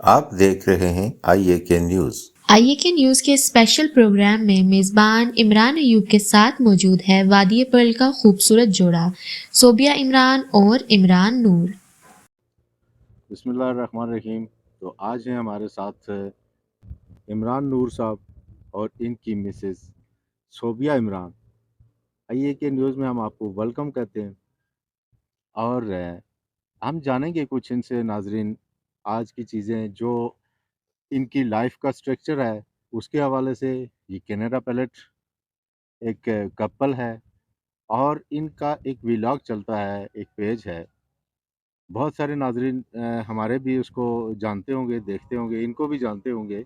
आप देख रहे हैं IAK न्यूज़। आईएके न्यूज़ के स्पेशल प्रोग्राम में मेज़बान इमरान अयूब के साथ मौजूद है वादी पर्ल का खूबसूरत जोड़ा सोबिया इमरान और इमरान नूर। बिस्मिल्लाहिर्रहमानिर्रहीम। तो आज हैं हमारे साथ इमरान नूर साहब और इनकी मिसेस सोबिया इमरान। आइए के न्यूज़ में हम आपको वेलकम कहते हैं और हम जानेंगे कुछ इनसे नाजरीन आज की चीज़ें जो इनकी लाइफ का स्ट्रक्चर है उसके हवाले से। ये कनाडा पैलेट एक कपल है और इनका एक व्लॉग चलता है, एक पेज है। बहुत सारे नाजरीन हमारे भी उसको जानते होंगे, देखते होंगे, इनको भी जानते होंगे।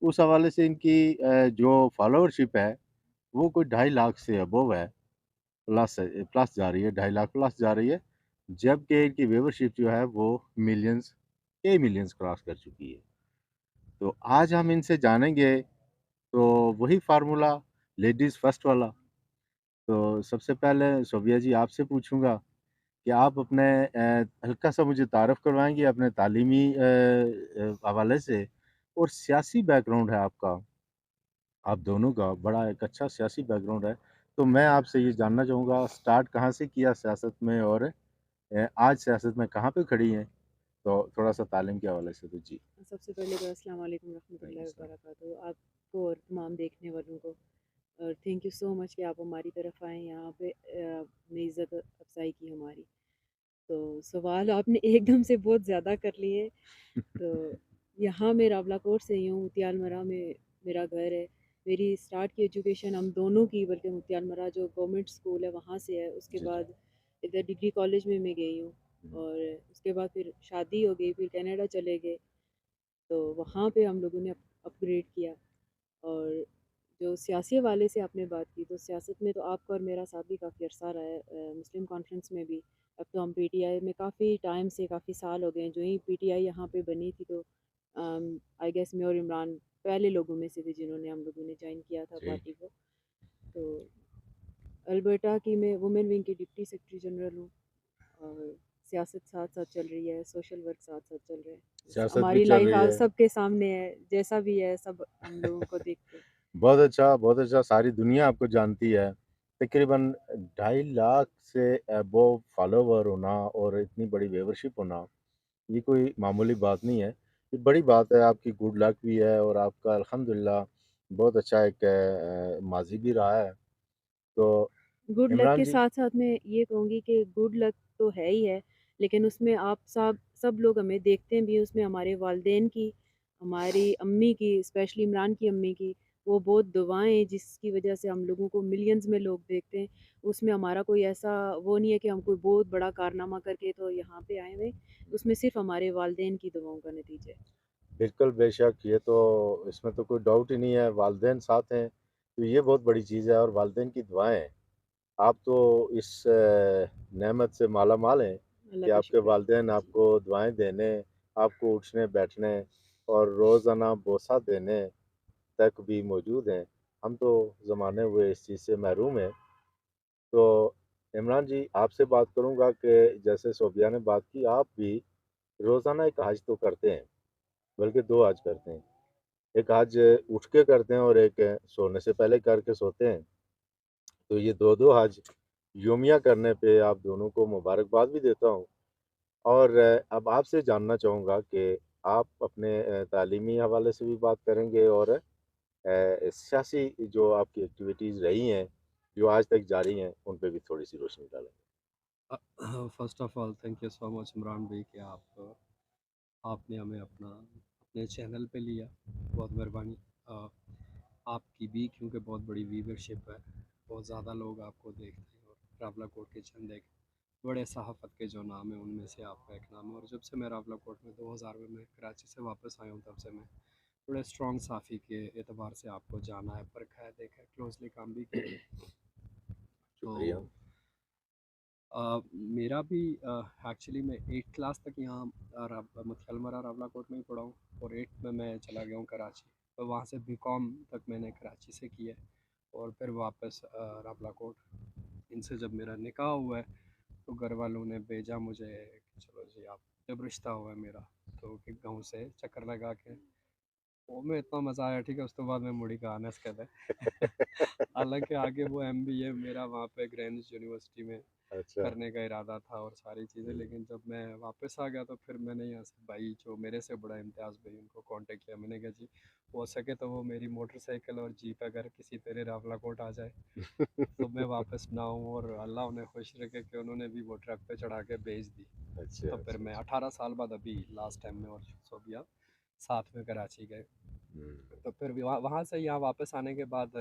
उस हवाले से इनकी जो फॉलोअरशिप है वो कोई 2.5 लाख से अबव है, प्लस जा रही है, 2.5 लाख प्लस जा रही है। जबकि इनकी व्यूवरशिप जो है वो मिलियंस के मिलियंस क्रॉस कर चुकी है। तो आज हम इनसे जानेंगे तो वही फार्मूला लेडीज़ फर्स्ट वाला। तो सबसे पहले सोबिया जी आपसे पूछूंगा कि आप अपने हल्का सा मुझे तारफ़ करवाएंगे अपने तालीमी हवाले से और सियासी बैकग्राउंड है आपका, आप दोनों का बड़ा एक अच्छा सियासी बैकग्राउंड है। तो मैं आपसे ये जानना चाहूँगा स्टार्ट कहाँ से किया सियासत में और आज सियासत में कहाँ पे खड़ी हैं? तो थोड़ा-सा तालीम के हवाले से तो जी। सबसे पहले तो अस्सलाम वालेकुम रहमतुल्लाहि व बरकातहू आपको और तमाम देखने वालों को। और थैंक यू सो मच कि आप हमारी तरफ आए यहाँ पे अपनी इज़्ज़त अफ़ज़ाई की हमारी। तो सवाल आपने एकदम से बहुत ज़्यादा कर लिए। तो यहाँ मैं रावलाकोट से ही हूँ, मुतियालमरा में मेरा घर है। मेरी स्टार्ट की एजुकेशन हम दोनों की बल्कि मुतियालमरा जो गवर्नमेंट स्कूल है वहाँ से है। उसके जी, जी। बाद इधर डिग्री कॉलेज में मैं गई हूँ हुँ, और उसके बाद फिर शादी हो गई, फिर कनाडा चले गए। तो वहाँ पे हम लोगों ने अपग्रेड किया। और जो सियासी हवाले से आपने बात की तो सियासत में तो आपका और मेरा साथ भी काफ़ी अरसा रहा है, मुस्लिम कॉन्फ्रेंस में भी। अब तो हम पीटीआई में काफ़ी टाइम से काफ़ी साल हो गए हैं। जो ही पीटीआई यहाँ पे बनी थी तो आई गेस मैं और इमरान पहले लोगों में से थे जिन्होंने हम लोगों ने ज्वाइन किया था जी। पार्टी को। तो अल्बर्टा की मैं वुमेन विंग की डिप्टी सेक्रेटरी जनरल हूँ और सियासत साथ-साथ चल रही है, सोशल वर्क साथ-साथ चल रहा है। बस सियासत भी हमारी चल लाइफ रही आप है। सबके सामने है, जैसा भी है सब हम लोगों को देखते हैं। बहुत अच्छा सारी दुनिया आपको जानती है। तकरीबन 2.5 लाख से अबव फॉलोवर होना और इतनी बड़ी व्यूवरशिप होना, ये कोई मामूली बात नहीं है। ये बड़ी बात है, आपकी गुड लक भी है और आपका अल्हम्दुलिल्लाह बहुत अच्छा एक माज़ी भी रहा है। तो गुड लक इमरान के जी। साथ-साथ मैं ये कहूँगी कि गुड लक तो है ही है, लेकिन उसमें आप सब लोग हमें देखते भी हैं, उसमें हमारे वालिदैन की, हमारी अम्मी की, स्पेशली इमरान की अम्मी की, वो बहुत दुआएँ जिसकी वजह से हम लोगों को मिलियंस में लोग देखते हैं। उसमें हमारा कोई ऐसा वो नहीं है कि हम कोई बहुत बड़ा कारनामा करके तो यहाँ पे आए हुए हैं, उसमें सिर्फ़ हमारे वालिदैन की दुआओं का नतीजा है। बिल्कुल, बेशक, ये तो इसमें तो कोई डाउट ही नहीं है, वालिदैन साथ हैं, तो ये बहुत बड़ी चीज़ है और वालिदैन की दुआएँ। आप तो इस नेमत से माला-माल हैं कि अल्लाह का आपके शुक्र है। वालिदैन जी। आपको दुआएँ देने, आपको उठने-बैठने और रोज़ाना बोसा देने तक भी मौजूद हैं। हम तो ज़माने हुए इस चीज़ से महरूम हैं। तो इमरान जी आपसे बात करूँगा कि जैसे सोबिया ने बात की, आप भी रोज़ाना एक हज तो करते हैं, बल्कि 2 हज करते हैं। एक हज उठ के करते हैं और एक सोने से पहले करके सोते हैं। तो ये 2-2 हज यौमिया करने पे आप दोनों को मुबारकबाद भी देता हूँ। और अब आपसे जानना चाहूँगा कि आप अपने तालीमी हवाले से भी बात करेंगे और सियासी जो आपकी एक्टिविटीज़ रही हैं, जो आज तक जारी हैं, उन पे भी थोड़ी-सी रोशनी डालेंगे। First of all thank you so much Imran भाई कि आपने हमें अपने चैनल पे लिया। बहुत मेहरबानी अ, आपकी भी, क्योंकि बहुत बड़ी व्यूवरशिप है, बहुत ज़्यादा लोग आपको देखते हैं और रावला कोट के चंद एक बड़े सहाफ़त के जो नाम है उनमें से आपका एक नाम है। और जब से मैं रावला कोट में 2000 में मैं कराची से वापस आया हूँ, तब से मैं बड़े स्ट्रॉन्ग साफ़ी के एतबार से आपको जाना है, परखा है, देखा है, क्लोजली काम भी किया है। तो शुक्रिया। मेरा भी एक्चुअली मैं 8th क्लास तक यहाँ मथियल रावला कोट में ही पढ़ा हूँ और 8th में मैं चला गया हूँ कराची। तो वहाँ से बीकॉम तक मैंने कराची से किया है और फिर वापस रावला कोट। इनसे जब मेरा निकाह हुआ है तो घर वालों ने भेजा मुझे कि चलो जी आप जब रिश्ता हुआ है मेरा, तो कि गाँव से चक्कर लगा के वो में इतना मज़ा आया, ठीक है, उसके बाद मैं मुड़ी का आनस कर हालाँकि आगे वो एमबीए मेरा वहाँ पे ग्रेनिच यूनिवर्सिटी में अच्छा। करने का इरादा था और सारी चीज़ें, लेकिन जब मैं वापस आ गया तो फिर मैंने यहाँ से भाई जो मेरे से बड़ा इम्तियाज़ भाई उनको कांटेक्ट किया। मैंने कहा जी हो सके तो वो मेरी मोटरसाइकिल और जीप अगर किसी तरह रावलाकोट आ जाए तो मैं वापस ना आऊँ, और अल्लाह उन्हें खुश रखे कि उन्होंने भी वो ट्रक पे चढ़ा के भेज दी। अच्छा, तो फिर अच्छा, मैं अच्छा। 18 साल बाद अभी लास्ट टाइम में और सोबिया साथ में कराची गए। हुँ, तो फिर वहाँ वहाँ से यहाँ वापस आने के बाद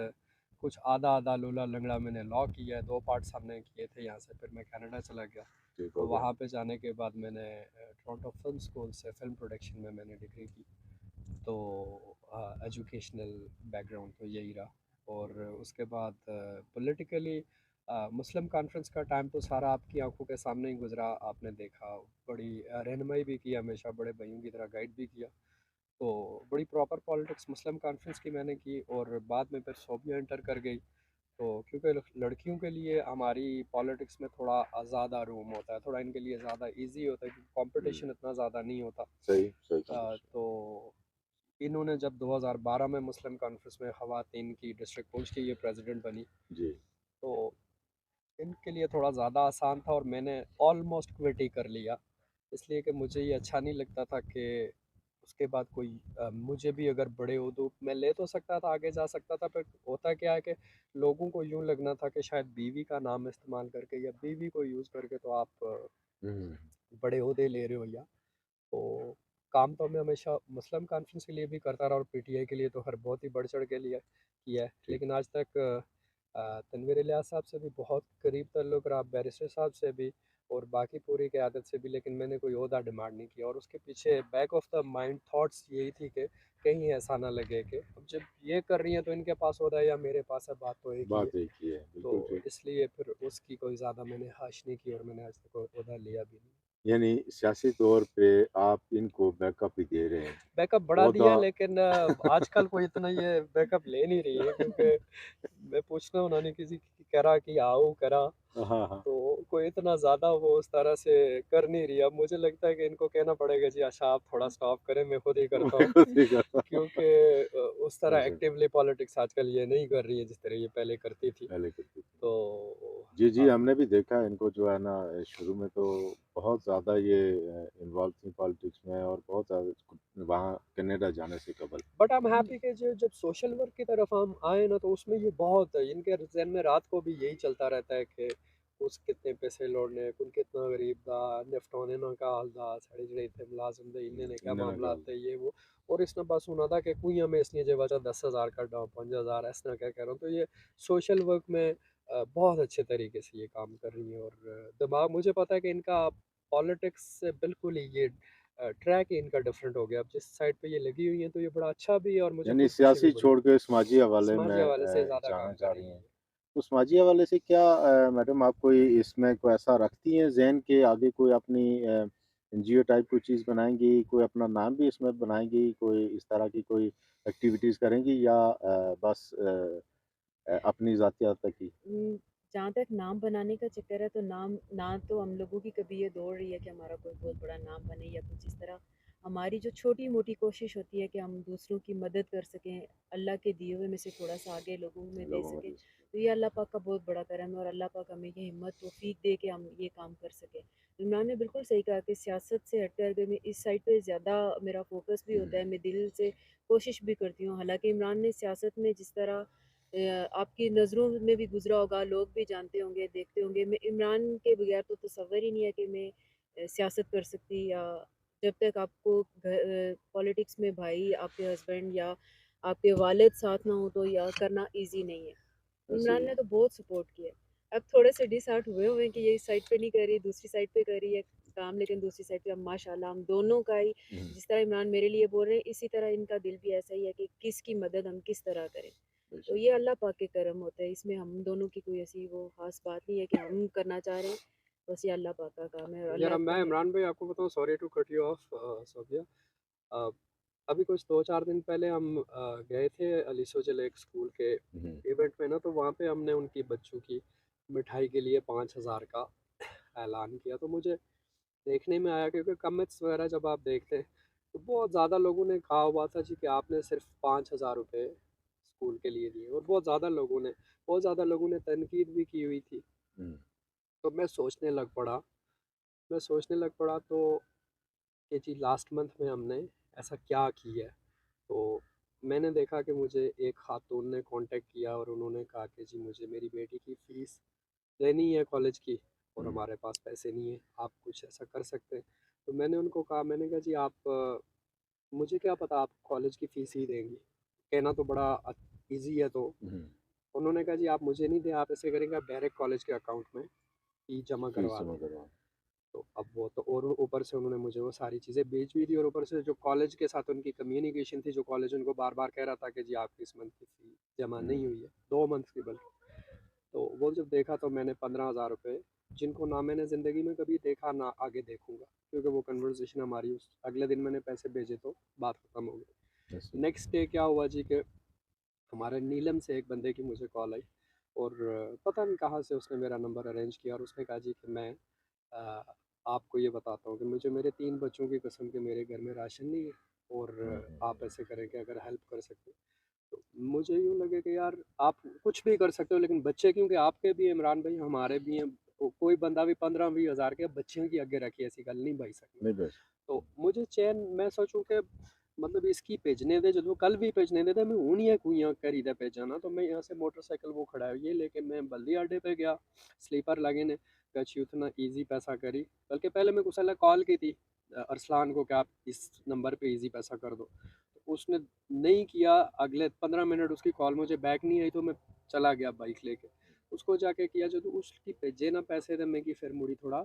कुछ आधा आधा लूला लंगड़ा मैंने लॉ किया है, 2 पार्ट्स हमने किए थे यहाँ से, फिर मैं कनाडा चला गया। ठीक तो हो गया। वहाँ पे जाने के बाद मैंने टोरंटो फिल्म स्कूल से फ़िल्म प्रोडक्शन में मैंने डिग्री की। तो एजुकेशनल बैकग्राउंड तो यही रहा। और उसके बाद पॉलिटिकली मुस्लिम कॉन्फ्रेंस का टाइम तो सारा आपकी आंखों के सामने ही गुजरा, आपने देखा। बड़ी रहनुमाई भी की हमेशा, बड़े भाइयों की तरह गाइड भी किया। तो बड़ी प्रॉपर पॉलिटिक्स मुस्लिम कॉन्फ्रेंस की मैंने की, और बाद में फिर सोबिया इंटर कर गई। तो क्योंकि लड़कियों के लिए हमारी पॉलिटिक्स में थोड़ा ज़्यादा रूम होता है, थोड़ा इनके लिए ज़्यादा इजी होता है क्योंकि हुँ, कंपटीशन इतना ज़्यादा नहीं होता। सही, सही कहा। तो इन्होंने जब 2012 में मुस्लिम कॉन्फ्रेंस में ख़वातीन की डिस्ट्रिक्ट कोच की ये प्रेसिडेंट बनी, जी, तो इनके लिए थोड़ा ज़्यादा आसान था, और मैंने ऑलमोस्ट क्विट ही कर लिया। इसलिए कि मुझे ये अच्छा नहीं लगता था कि उसके बाद कोई मुझे भी अगर बड़े हो तो मैं ले तो सकता था, आगे जा सकता था, पर होता क्या है कि लोगों को यूँ लगना था कि शायद बीवी का नाम इस्तेमाल करके या बीवी को यूज़ करके तो आप हुँ, बड़े ओहदे ले रहे हो। या तो काम तो मैं हमेशा मुस्लिम कॉन्फ्रेंस के लिए भी करता रहा, और पीटीआई के लिए तो हर बहुत ही बढ़ चढ़ के लिए किया है। ठीक। लेकिन आज तक तनवीर इलियास साहब से भी बहुत करीब ताल्लुक़ रहा, बैरिस्टर साहब से भी, और बाकी पूरी क़यादत से भी, लेकिन मैंने कोई ओहदा डिमांड नहीं किया। और उसके पीछे back of the mind thoughts यही थी कि कहीं ऐसा ना लगे कि अब जब ये कर रही हैं तो इनके पास ओहदा है या मेरे पास है, बात तो एक ही है। बात एक ही है, तो बिल्कुल ठीक। इसलिए फिर उसकी कोई ज़्यादा मैंने हाश नहीं की, और मैंने आज तक ओहदा लिया भी नहीं। यानी सियासी तौर पे आप इनको बैकअप ही दे रहे हैं। बैकअप बढ़ा ओहदा दिया, लेकिन आजकल कोई इतना ये बैकअप ले नहीं रही है, क्योंकि मैं पूछता हूँ उन्होंने किसी की करा कि आओ करा, हाँ, हाँ। तो कोई इतना ज़्यादा वो उस तरह से कर नहीं रही। अब मुझे लगता है कि इनको कहना पड़ेगा जी अच्छा आप थोड़ा स्टॉप करें, मैं खुद ही करता हूँ। ठीक है। क्योंकि उस तरह अच्छा, एक्टिवली पॉलिटिक्स आजकल ये नहीं कर रही है जिस तरह ये पहले करती थी। पहले करती थी। तो जी, जी, हाँ, हमने भी देखा है इनको जो है ना शुरू में तो बहुत ज़्यादा ये इन्वॉल्व थी पॉलिटिक्स में और बहुत ज़्यादा वहाँ कनाडा जाने से कबल। बट आई एम हैप्पी कि जो जब सोशल वर्क की तरफ हम आए ना, तो उसमें ये बहुत है इनके जहन में, रात को भी यही चलता रहता है कि उस कितने पैसे लौटने कुल कितना गरीब था, निफ्टोने ना का हाल था, साढ़े जड़े थे मुलाजिम थे, इन्ने ने क्या इन्हें ना मामला गाल आते ये वो। और इसने बस सुना था कि कुइयाँ में इसलिए जो वजह 10,000 का डाउन 5,000 इस तरह क्या कह रहा हूँ। तो ये सोशल वर्क में बहुत अच्छे तरीके से ये काम कर रही है। और दिमाग मुझे पता है कि इनका पॉलिटिक्स से बिल्कुल ही ये ट्रैक ही इनका डिफरेंट हो गया। अब जिस साइड पे ये लगी हुई हैं तो ये बड़ा अच्छा भी है, और मुझे यानी खुद खुशी भी सियासी बड़ी छोड़ होती के समाजी है। हवाले समाजी में हवाले से ज़्यादा जाना काम कर चाह रही रही हैं हैं। ये। तो समाजी हवाले से क्या मैडम आप कोई इसमें कोई ऐसा रखती हैं ज़हन के आगे कोई अपनी एनजीओ टाइप कोई चीज़ बनाएँगी, कोई अपना नाम भी इसमें बनाएँगी, कोई इस तरह की कोई एक्टिविटीज़ करेंगी या बस अपनी ज़ातियात तक ही? जहाँ तक नाम बनाने का चक्कर है तो नाम ना तो हम लोगों की कभी ये दौड़ रही है कि हमारा कोई बहुत बड़ा नाम बने या कुछ इस तरह। हमारी जो छोटी मोटी कोशिश होती है कि हम दूसरों की मदद कर सकें, अल्लाह के दिए हुए में से थोड़ा सा आगे लोगों में दे लोगों में सकें। भी तो ये अल्लाह पाक का बहुत बड़ा करम है, और अल्लाह पाक हमें ये हिम्मत तौफीक दे के हम ये काम कर सकें। इमरान ने बिल्कुल सही कहा कि सियासत से हट कर मैं इस साइड पे ज़्यादा मेरा फोकस भी होता है, मैं दिल से कोशिश भी करती हूँ। हालांकि इमरान ने सियासत में जिस तरह आपकी नज़रों में भी गुज़रा होगा, लोग भी जानते होंगे, देखते होंगे। मैं इमरान के बगैर तो तसव्वुर ही नहीं है कि मैं सियासत कर सकती, या जब तक आपको पॉलिटिक्स में भाई, आपके हस्बैंड या आपके वालिद साथ ना हो तो या करना ईज़ी नहीं है। ऐसे इमरान ही ने है। तो बहुत सपोर्ट किया। अब थोड़े से डिसहार्ट हुए हैं कि ये इस साइड पे नहीं कर रही, दूसरी साइड पे कर रही है काम, लेकिन दूसरी साइड पे अब माशाल्लाह हम दोनों का ही, हुँ, जिस तरह इमरान मेरे लिए बोल रहे हैं, इसी तरह इनका दिल भी ऐसा ही है कि किसकी मदद हम किस तरह करें। तो बेशक। ये अल्लाह पाक के करम होता है, इसमें हम दोनों की कोई ऐसी वो ख़ास बात नहीं है कि हम करना चाह रहे हैं, बस ये अल्लाह पाक का काम है, और यार अल्लाह अब मैं करे। इमरान भाई आपको बताऊँ, sorry to cut you off Sobia. अ, अभी कुछ 2-4 दिन पहले हम गए थे अली सोजल एक स्कूल के हुँ, इवेंट में ना, तो वहाँ पे हमने उनकी बच्चों की मिठाई के लिए 5,000 का ऐलान किया। तो मुझे देखने में आया, क्योंकि कमेंट्स वगैरह जब आप देखते हैं तो बहुत ज़्यादा लोगों ने कहा हुआ था जी कि आपने सिर्फ 5,000 रुपये स्कूल के लिए दिए, और बहुत ज़्यादा लोगों ने तनकीद भी की हुई थी। तो मैं सोचने लग पड़ा तो कि जी लास्ट मंथ में हमने ऐसा क्या किया है। तो मैंने देखा कि मुझे एक खातून ने कांटेक्ट किया और उन्होंने कहा कि जी मुझे मेरी बेटी की फ़ीस देनी है कॉलेज की, और हमारे पास पैसे नहीं है, आप कुछ ऐसा कर सकते हैं। तो मैंने उनको कहा, मैंने कहा जी आप मुझे क्या पता आप कॉलेज की फ़ीस ही देंगी, कहना तो बड़ा ईजी है। तो उन्होंने कहा जी आप मुझे नहीं दें, आप ऐसे करेंगे, आप डायरेक्ट कॉलेज के अकाउंट में फ़ी जमा करवा दें। तो अब वो तो, और ऊपर से उन्होंने मुझे वो सारी चीज़ें भेज भी दी, और ऊपर से जो कॉलेज के साथ उनकी कम्युनिकेशन थी, जो कॉलेज उनको बार बार कह रहा था कि जी आपकी इस मंथ की फ़ी जमा नहीं हुई है, 2 मंथ की बल्कि। तो वो जब देखा तो मैंने 15,000 रुपये, जिनको ना मैंने ज़िंदगी में कभी देखा ना आगे देखूंगा, क्योंकि वो कन्वर्सेशन हमारी उस अगले दिन मैंने पैसे भेजे तो बात ख़त्म हो गई। नेक्स्ट डे क्या हुआ जी कि हमारे नीलम से एक बंदे की मुझे कॉल आई, और पता नहीं कहाँ से उसने मेरा नंबर अरेंज किया, और उसने कहा जी कि मैं अ, आपको ये बताता हूँ कि मुझे मेरे 3 बच्चों की कसम के मेरे घर में राशन नहीं है, और आप ऐसे करें कि अगर हेल्प कर सकते। तो मुझे यूँ लगे कि यार आप कुछ भी कर सकते हो, लेकिन बच्चे क्योंकि आपके भी हैं इमरान भाई, हमारे भी हैं, कोई बंदा भी 15-20 हज़ार के बच्चे की अगे रखी ऐसी गल नहीं भाई सकती। नहीं बस तो मुझे चैन, मैं सोचूं कि मतलब इसकी भेजने दे, जो कल भी भेजने दे, मैं हूँ नहीं कुइयाँ करी दे भेजा ना। तो मैं यहाँ से मोटरसाइकिल वो खड़ा है ये लेके मैं बल्दी अड्डे पे गया, स्लीपर लगे ने, कच्छी उतना ईजी पैसा करी, बल्कि पहले मैं कुछ कॉल की थी अरसलान को कि आप इस नंबर पे ईजी पैसा कर दो, तो उसने नहीं किया। अगले 15 मिनट उसकी कॉल मुझे बैक नहीं आई, तो मैं चला गया बाइक लेके, उसको जाके किया, जो तो उसकी भेजे ना पैसे थे मैं कि फिर मुड़ी थोड़ा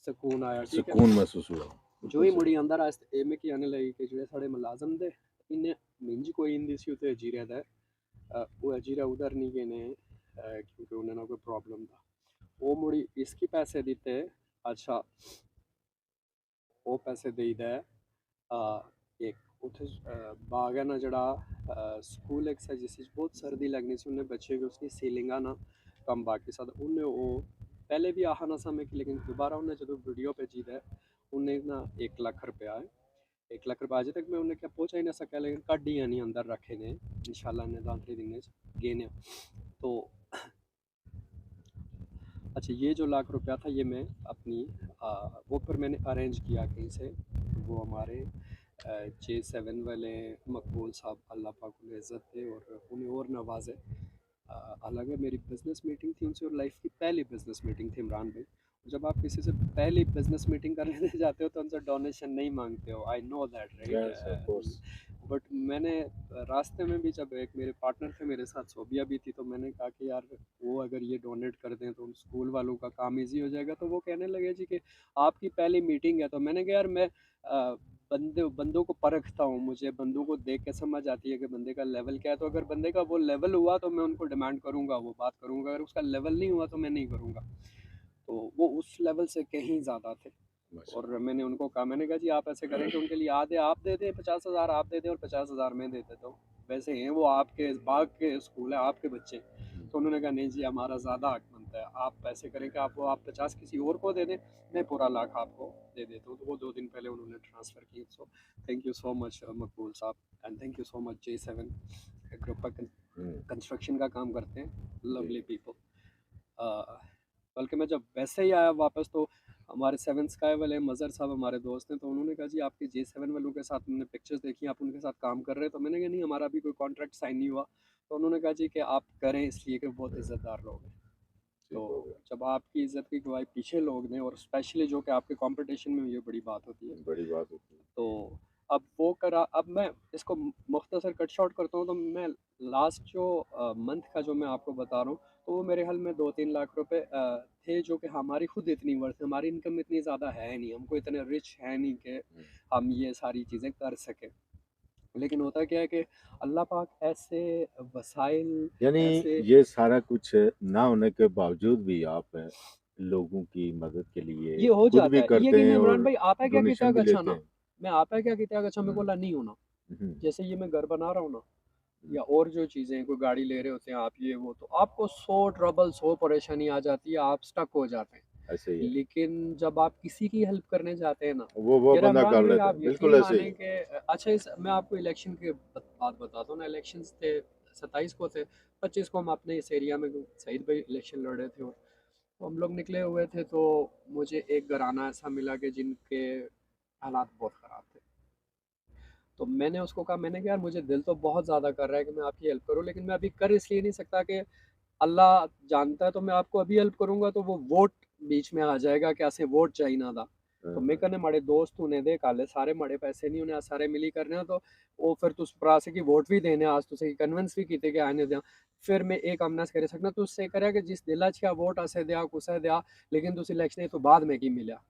सुकून आया, ठीक है। सुकून महसूस हुआ जो ही मुड़ी अंदर आस्ते एम की आने लगी कि जेह्ड़े साढ़े मुलाजम दे इन्हें मिंज कोई इंदी सी उत्थे अजीरे दा वो अजीरा उधर नहीं गए ने क्योंकि उन्हें ना कोई प्रॉब्लम था, वो मुड़ी इसकी पैसे दिते। अच्छा वो पैसे देई दा एक उत्थे बाग है ना जड़ा स्कूल एक सा जिस बहुत सर्दी लगनी सी उन्हें बच्चे की उसकी सीलिंगा ना कम बाकी साथ उन्हें वो पहले भी आहा ना समय की, लेकिन दोबारा उन्हें जो वीडियो पे जीता है उन्हें ना 1 लाख रुपया है। 1 लाख रुपये अजे तक मैं उन्हें क्या पहुँचा ही ना सका, लेकिन कड्डियाँ नहीं अंदर रखे ने इंशाल्लाह ने दांतरे दिन गे ने। तो अच्छा ये जो लाख रुपया था ये मैं अपनी वो पर मैंने अरेंज किया कहीं से, वो हमारे J7 वाले मकबूल साहब अल्लाह पाक उन्हें इज़्ज़त दे और उन्हें और नवाजे। हालांकि मेरी बिज़नेस मीटिंग थी उनसे, और लाइफ की पहली बिज़नेस मीटिंग थी इमरान भाई। जब आप किसी से पहली बिज़नेस मीटिंग करने जाते हो तो उनसे डोनेशन नहीं मांगते हो, I know that yes of course right. But मैंने रास्ते में भी जब एक मेरे पार्टनर थे मेरे साथ सोबिया भी थी, तो मैंने कहा कि यार वो अगर ये डोनेट कर दें तो उन स्कूल वालों का काम इजी हो जाएगा। तो वो कहने लगे जी कि आपकी पहली मीटिंग है। तो मैंने कहा यार मैं बंदों को परखता हूँ, मुझे बंदों को देख के समझ आती है कि बंदे का लेवल क्या है। तो अगर बंदे का वो लेवल हुआ तो मैं उनको डिमांड करूँगा, वो बात करूँगा, अगर उसका लेवल नहीं हुआ तो मैं नहीं करूँगा। तो वो उस लेवल से कहीं ज़्यादा थे। और मैंने उनको कहा, मैंने कहा जी आप ऐसे करें कि उनके लिए आधे आप दे दें, 50,000 आप दे दें और 50,000 मैं दे देता हूँ, वैसे हैं वो आपके बाग के स्कूल है आपके बच्चे। तो उन्होंने कहा नहीं जी हमारा ज़्यादा हक बनता है, आप ऐसे करें कि आप 50 किसी और को दे दें, मैं पूरा लाख आपको दे देता हूँ। तो वो 2 दिन पहले उन्होंने ट्रांसफ़र की। So thank you so much मकबूल साहब, and thank you so much J7 group पर कंस्ट्रक्शन का काम करते हैं, लवली पीपल। बल्कि मैं जब वैसे ही आया वापस तो हमारे 7 स्काई वाले मज़र साहब हमारे दोस्त हैं, तो उन्होंने कहा जी आपके J7 वालों के साथ मैंने पिक्चर्स देखी, आप उनके साथ काम कर रहे हैं। तो मैंने कहा नहीं हमारा अभी कोई कॉन्ट्रैक्ट साइन नहीं हुआ। तो उन्होंने कहा जी कि आप करें इसलिए कि बहुत इज़्ज़तदार लोग हैं। तो जब आपकी इज़्ज़त की गवाही पीछे लोग दें, और स्पेशली जो कि आपके कंपटीशन में, ये बड़ी बात होती है। बड़ी बात होती है। तो अब वो करा, अब मैं इसको मुख्तसर कट शॉर्ट करता हूँ। तो मैं लास्ट जो मंथ का जो मैं आपको बता रहा हूँ, तो वो मेरे हाल में 2-3 लाख रुपए थे, जो कि हमारी खुद इतनी वर्थ, हमारी इनकम इतनी ज़्यादा है नहीं, हमको इतने रिच है नहीं कि हम ये सारी चीज़ें कर सकें। लेकिन होता क्या है कि अल्लाह पाक ऐसे वसाइल, यानी ऐसे ये सारा कुछ ना होने के बावजूद भी आप लोगों की मदद के लिए ये हो खुद जाता भी है। ये करते कि हैं इमरान और भाई आप है क्या कितना डोनेशन भी अच्छा लेते ना, हैं। मैं आप है क्या कितना अच्छा मेरे को नहीं होना। हम्म, जैसे ये मैं घर बना रहा हूँ ना, या और जो चीज़ें, कोई गाड़ी ले रहे होते हैं आप, ये वो, तो आपको 100 ट्रबल 100 परेशानी आ जाती है, आप स्टक हो जाते हैं। ऐसे ही है। लेकिन जब आप किसी की हेल्प करने जाते हैं ना, वो यार बंदा इमरान कर भाई लेता आप है, यकीन बिल्कुल ऐसे ही माने कि अच्छा मैं आपको इलेक्शन के बात बताता हूँ ना। इलेक्शंस थे 27 को थे, 25 को हम अपने इस एरिया में सईद भाई इलेक्शन लड़ रहे थे, और तो हम लोग निकले हुए थे। तो मुझे एक घराना ऐसा मिला कि जिनके हालात बहुत ख़राब थे। तो मैंने उसको कहा, मैंने कहा यार मुझे दिल तो बहुत ज़्यादा कर रहा है कि मैं आपकी हेल्प करूँ, लेकिन मैं अभी कर इसलिए नहीं सकता कि अल्लाह जानता है। तो मैं आपको अभी हेल्प करूंगा तो वो वोट बीच में आ जाएगा कि असें वोट चाहिए ना था। तो मैं कहने माड़े दोस्त उन्हें दे काले सारे माड़े पैसे नहीं उन्हें सारे मिली करने, तो वो फिर तुस भरा से की वोट भी देने आज तुसे कन्विंस भी कीते कि आने दिया। फिर मैं एक अमना करे सकना तू उससे करे कि जिस दिला च वोट असे दिया कुसे दिया, लेकिन तुस इलेक्शन तो बाद में की मिला।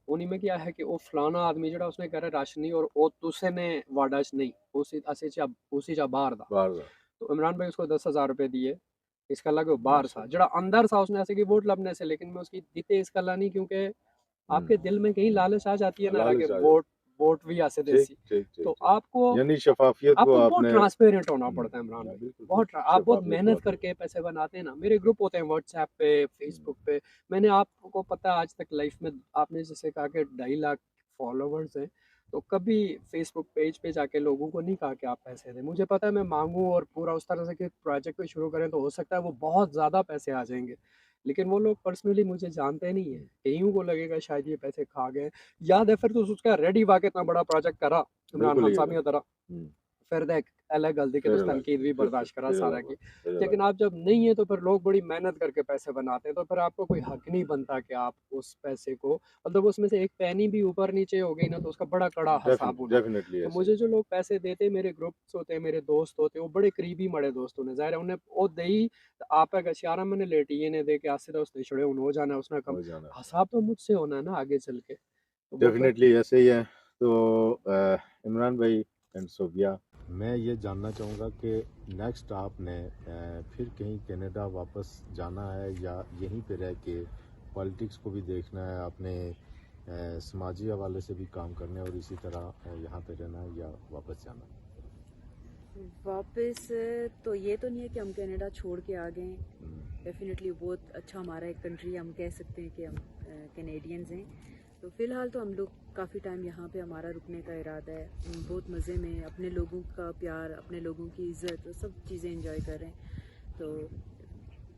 उन्हीं में क्या है कि वो फलाना आदमी जड़ा उसने कह राशन नहीं, और वो तुसे ने वाडा च नहीं उसी असे चा उसी चा बाहर दा। बाहर दा। तो इमरान भाई उसको 10,000 रुपए दिए। इसका लगे वो बाहर था, माशाल्लाह। जड़ा अंदर था उसने ऐसे की वोट लबने से, लेकिन मैं उसकी दीते इसका ला नहीं, क्योंकि आपके दिल में कहीं लालच आ जाती है ना कि लालच आ जाए। वोट वोट भी ऐसे ठीक, देसी। ठीक, ठीक, तो ठीक। आपको यानी शफ़ाफ़ियत को आपको बहुत आपने ट्रांसपेरेंट होना पड़ता है इमरान भाई। बिल्कुल, बहुत बिल्कुल, आप बहुत शफ़ाफ़ियत मेहनत बहुत है। करके पैसे बनाते हैं ना। मेरे ग्रुप होते हैं व्हाट्सएप पे, फेसबुक पे। मैंने आपको पता है आज तक लाइफ में आपने जैसे कहा कि 2.5 लाख फॉलोवर्स हैं, तो कभी फेसबुक पेज पे जाके लोगों को नहीं कहा कि आप पैसे दें। मुझे पता है मैं मांगूँ और पूरा उस तरह से कि प्रोजेक्ट को शुरू करें तो हो सकता है वो बहुत ज़्यादा पैसे आ जाएंगे, लेकिन वो लोग पर्सनली मुझे जानते नहीं है। कईयों को लगेगा शायद ये पैसे खा गए। याद है फिर तो उसका रेडी वाके इतना बड़ा प्रोजेक्ट करा इमरान बिल्कुल खान ही साहब अलग। ने तरह। हुँ, फिर देख अलग गलती के तो फिर अलग, तनकीद भी बर्दाश्त करा फिर सारा अलग की। बात, फिर अलग लेकिन बात। आप जब नहीं है तो फिर लोग बड़ी मेहनत करके पैसे बनाते हैं, तो फिर आपको कोई हक नहीं बनता कि आप उस पैसे को मतलब उसमें से एक पैनी भी ऊपर नीचे हो गई ना तो उसका बड़ा कड़ा हिसाब होना। डेफ़िनेटली तो ऐसे ही। मुझे जो लोग पैसे देते मेरे ग्रुप्स होते हैं, मेरे दोस्त होते हैं, वो बड़े करीबी मड़े दोस्त होने ज़ाहिर है उन्हें वो दई आप गशियारा मैंने लेटी ने दे के आसे तो उसने छड़े हो जाना उसने कम हो जाना। हिसाब तो मुझसे होना है ना आगे चल के। तो वो फिर डेफ़िनेटली ऐसे ही है। तो इमरान भाई एंड सोबिया, मैं ये जानना चाहूँगा कि नेक्स्ट आपने फिर कहीं कनाडा वापस जाना है या यहीं पे रह के पॉलिटिक्स को भी देखना है, आपने समाजी हवाले से भी काम करना है और इसी तरह यहाँ पे रहना है या वापस जाना है? वापस तो ये तो नहीं है कि हम कनाडा छोड़ के आ गए। डेफिनेटली बहुत अच्छा हमारा एक कंट्री हम कह सकते हैं कि हम कैनेडियंस हैं। तो फ़िलहाल तो हम लोग काफ़ी टाइम यहाँ पे हमारा रुकने का इरादा है। हम बहुत मज़े में अपने लोगों का प्यार, अपने लोगों की इज़्ज़त, तो सब चीज़ें एंजॉय कर रहे हैं। तो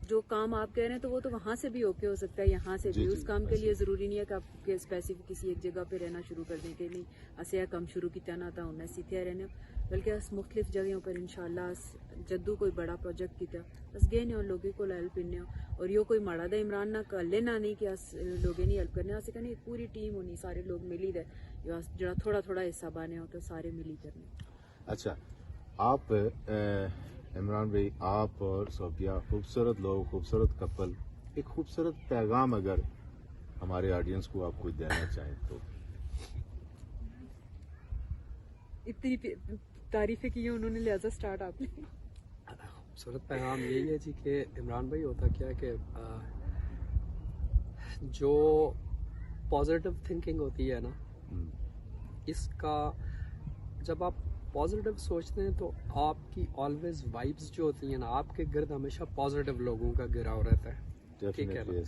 जो काम आप कह रहे हैं तो वो तो वहाँ से भी ओके हो सकता है, यहाँ से भी। उस काम के लिए ज़रूरी नहीं है कि आप स्पेसिफिक किसी एक जगह पे रहना शुरू कर दें कि नहीं असे कम शुरू किया ना था उन्हें सीखे रहने, बल्कि अस मुख्तलिफ जगहों पर इंशाल्लाह जद्दू कोई बड़ा प्रोजेक्ट किया बस गए ने उन लोगों को हेल्प इन्ने और यो कोई माड़ा दा इमरान ना कर लेना नहीं कि अस लोगों ने हेल्प करने अस कहने पूरी टीम होनी सारे लोग मिली दे जो जरा थोड़ा थोड़ा हिस्सा बने हो तो सारे मिली करने। अच्छा, आप इमरान भाई, आप और सोबिया खूबसूरत लोग, खूबसूरत कपल, एक खूबसूरत पैगाम अगर हमारे ऑडियंस को आप कोई देना चाहें तो? इतनी तारीफें की हैं उन्होंने, लिहाजा स्टार्ट आपने। खूबसूरत पैगाम यही है जी कि इमरान भाई होता क्या है कि जो पॉजिटिव थिंकिंग होती है ना, इसका जब आप पॉजिटिव सोचते हैं तो आपकी ऑलवेज वाइब्स जो होती हैं ना, आपके गिर्द हमेशा पॉजिटिव लोगों का गिराव रहता है। ठीक है ना?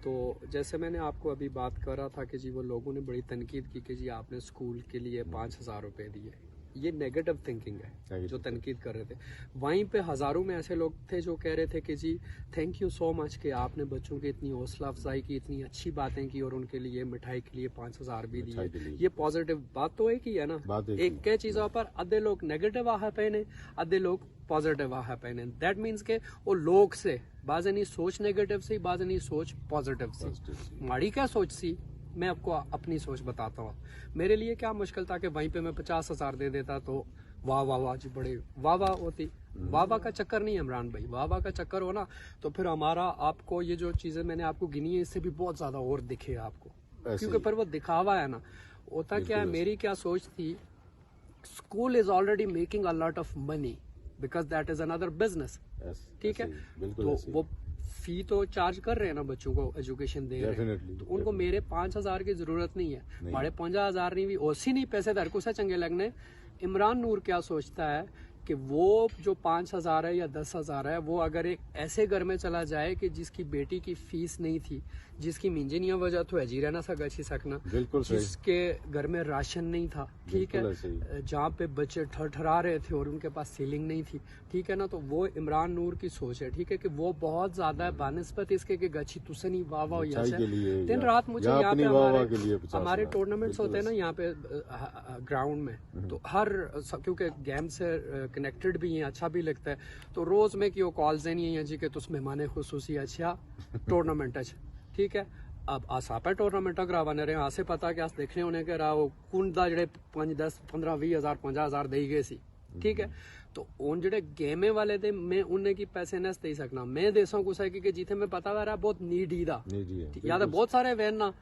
तो जैसे मैंने आपको अभी बात कर रहा था कि जी वो लोगों ने बड़ी तनकीद की कि जी आपने स्कूल के लिए 5,000 रुपए दिए, ये नेगेटिव थिंकिंग है जो तनकीद कर रहे थे। वहीं पे हज़ारों में ऐसे लोग थे जो कह रहे थे कि जी थैंक यू सो मच कि आपने बच्चों की इतनी हौसला अफजाई की, इतनी अच्छी बातें की और उनके लिए मिठाई के लिए 5,000 भी दिए। ये पॉजिटिव बात तो एक ही है ना। एक क्या चीज़ों पर अद्धे लोग नेगेटिव आहा पहने, अद्धे लोग पॉजिटिव आहा पहने। दैट मीन्स के वो लोग से बाज़ नहीं सोच नेगेटिव से, बाज़ नहीं सोच पॉजिटिव से। माड़ी क्या सोच सी, मैं आपको अपनी सोच बताता हूँ। मेरे लिए क्या मुश्किल था कि वहीं पे मैं 50,000 दे देता तो वाह वाह वाह जी बड़े वाह वाह होती। वाह वाह का चक्कर नहीं है इमरान भाई, वाह वाह का चक्कर हो ना तो फिर हमारा आपको ये जो चीज़ें मैंने आपको गिनी है इससे भी बहुत ज़्यादा और दिखे आपको, क्योंकि फिर वो दिखावा है ना। होता क्या है, मेरी क्या सोच थी, school is already making a lot of money because that is another business. ठीक है, तो वो फी तो चार्ज कर रहे हैं ना बच्चों को, एजुकेशन दे रहे हैं, तो उनको मेरे 5,000 की जरूरत नहीं है। हमारे 50,000 नहीं भी ओसी नहीं पैसे दर को चंगे लगने। इमरान नूर क्या सोचता है कि वो जो 5,000 है या 10,000 है वो अगर एक ऐसे घर में चला जाए कि जिसकी बेटी की फीस नहीं थी, जिसकी मिंजी नहीं वजह तो हजी रहना सा गची सकना, बिल्कुल सही, जिसके घर में राशन नहीं था, ठीक बिल्कुल है, सही। जहाँ पे बच्चे ठरठरा रहे थे और उनके पास सीलिंग नहीं थी, ठीक है ना। तो वो इमरान नूर की सोच है, ठीक है, कि वो बहुत ज्यादा है बानस्पत इसके कि गची तुसनी वाह वाह अच्छाई के लिए दिन या- रात मुझे या यहाँ अपनी पे वाह-वाह के लिए 50 हमारे लाख। टूर्नामेंट्स बिल्कुल होते हैं ना यहाँ पे ग्राउंड में, तो हर क्योंकि गेम से कनेक्टेड भी हैं, अच्छा भी लगता है, तो रोज में कि वो कॉल्स नहीं है जी कि तुस मेहमान खुसूसी अच्छा टूर्नामेंट अच्छा, ठीक है। अब अस आप टूर्नामेंटा करावाने रहे असें पता कि अस देखने होने कि वो कुण दा जेह्ड़े 5 10 15 20 हज़ार 50 हज़ार देई गए सी, ठीक है। तो उन जेह्ड़े गेमे वाले दे मैं उन्हें की पैसे नस देई सकना, मैं देसां कुसा कि जिथे मैं पता वा रहा बहुत नीडी दा, नीडी है, या तो बहुत सारे वैन ना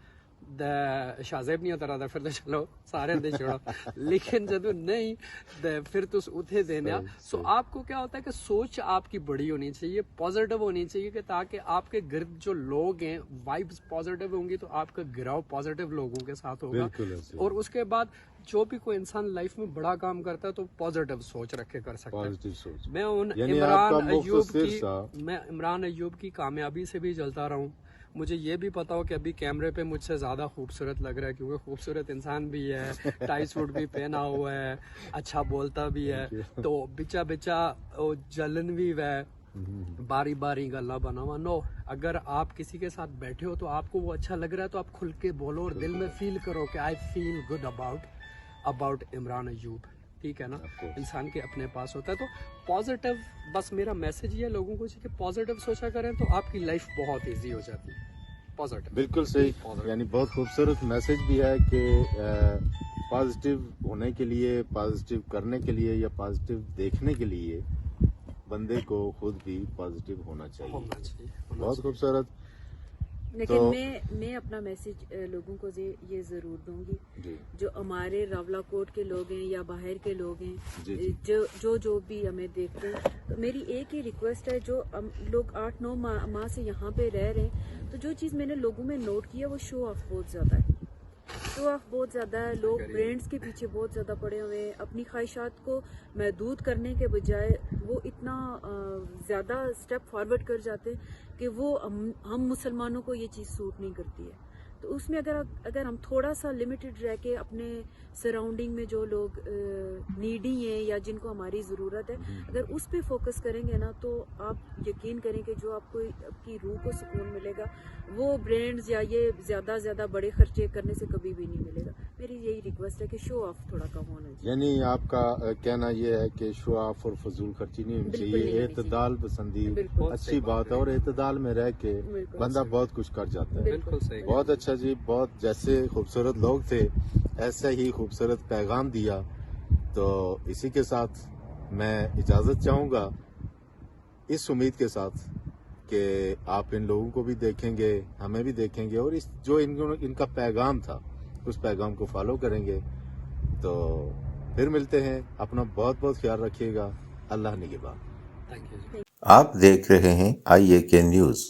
शाजेब नहीं तरह फिर तो चलो सारे दे छोड़ो, लेकिन जब नहीं फिर तो उठे देने। सो आपको क्या होता है कि सोच आपकी बड़ी होनी चाहिए, पॉजिटिव होनी चाहिए, कि ताकि आपके गिर्द जो लोग हैं वाइब्स पॉजिटिव होंगी तो आपका गिराव पॉजिटिव लोगों के साथ होगा। बिल्कुल ऐसे। और उसके बाद जो भी कोई इंसान लाइफ में बड़ा काम करता है तो पॉजिटिव सोच रख के कर सकता है। पॉजिटिव सोच। मैं उन यानी इमरान आपका मुख्य अयूब सिर था। मैं इमरान अयूब की कामयाबी से भी जलता रहा हूँ। मुझे ये भी पता हो कि अभी कैमरे पे मुझसे ज्यादा खूबसूरत लग रहा है, क्योंकि खूबसूरत इंसान भी है, टाई सूट भी पहना हुआ है, अच्छा बोलता भी है, तो बिचा बिचा वो जलन भी है, बारी बारी गल्ला बना हुआ। नो, अगर आप किसी के साथ बैठे हो तो आपको वो अच्छा लग रहा है तो आप खुल के बोलो और दिल में फील करो कि I feel good about Imran Ayub, ठीक है ना। इंसान के अपने पास होता है तो पॉजिटिव, बस मेरा मैसेज ये है लोगों को कि पॉजिटिव सोचा करें तो आपकी लाइफ बहुत इजी हो जाती है। पॉजिटिव, बिल्कुल सही, यानी बहुत खूबसूरत मैसेज भी है कि पॉजिटिव होने के लिए, पॉजिटिव करने के लिए या पॉजिटिव देखने के लिए बंदे को खुद भी पॉजिटिव होना चाहिए। बहुत खूबसूरत। लेकिन तो मैं अपना मैसेज लोगों को ये ज़रूर दूंगी, जी जो हमारे रावला कोट के लोग हैं या बाहर के लोग हैं, जी जी। जो भी हमें देखते हैं, तो मेरी एक ही रिक्वेस्ट है, जो हम लोग 8-9 माह से यहाँ पे रह रहे हैं, तो जो चीज़ मैंने लोगों में नोट किया वो शो ऑफ बहुत ज़्यादा है। शो ऑफ बहुत ज़्यादा है, लोग ब्रांड्स के पीछे बहुत ज़्यादा पड़े हुए हैं। अपनी ख्वाहिशात को महदूद करने के बजाय वो इतना ज़्यादा स्टेप फॉरवर्ड कर जाते हैं कि वो हम मुसलमानों को ये चीज़ सूट नहीं करती है। तो उसमें अगर हम थोड़ा सा लिमिटेड रह के अपने सराउंडिंग में जो लोग नीडी हैं या जिनको हमारी ज़रूरत है, अगर उस पे फोकस करेंगे ना, तो आप यकीन करें कि जो आपको आपकी रूह को सुकून मिलेगा वो ब्रांड्स या ये ज़्यादा बड़े खर्चे करने से कभी भी नहीं मिलेगा। मेरी यही रिक्वेस्ट है कि शो ऑफ थोड़ा कम होना चाहिए। यानी आपका कहना यह है कि शो ऑफ और फजूल खर्ची नहीं होनी बिल्कुल चाहिए, नहीं होनी एतदाल पसंदी बिल्कुल अच्छी बात है, और एतदाल में रह के बिल्कुल बंदा बहुत कुछ कर जाता है। बिल्कुल सही। बहुत अच्छा जी, बहुत जैसे खूबसूरत लोग थे ऐसा ही खूबसूरत पैगाम दिया। तो इसी के साथ मैं इजाज़त चाहूँगा, इस उम्मीद के साथ कि आप इन लोगों को भी देखेंगे, हमें भी देखेंगे, और इस जो इनका पैगाम था उस पैगाम को फॉलो करेंगे। तो फिर मिलते हैं, अपना बहुत बहुत ख्याल रखिएगा। अल्लाह निगहबान। Thank you. आप देख रहे हैं IAK न्यूज़।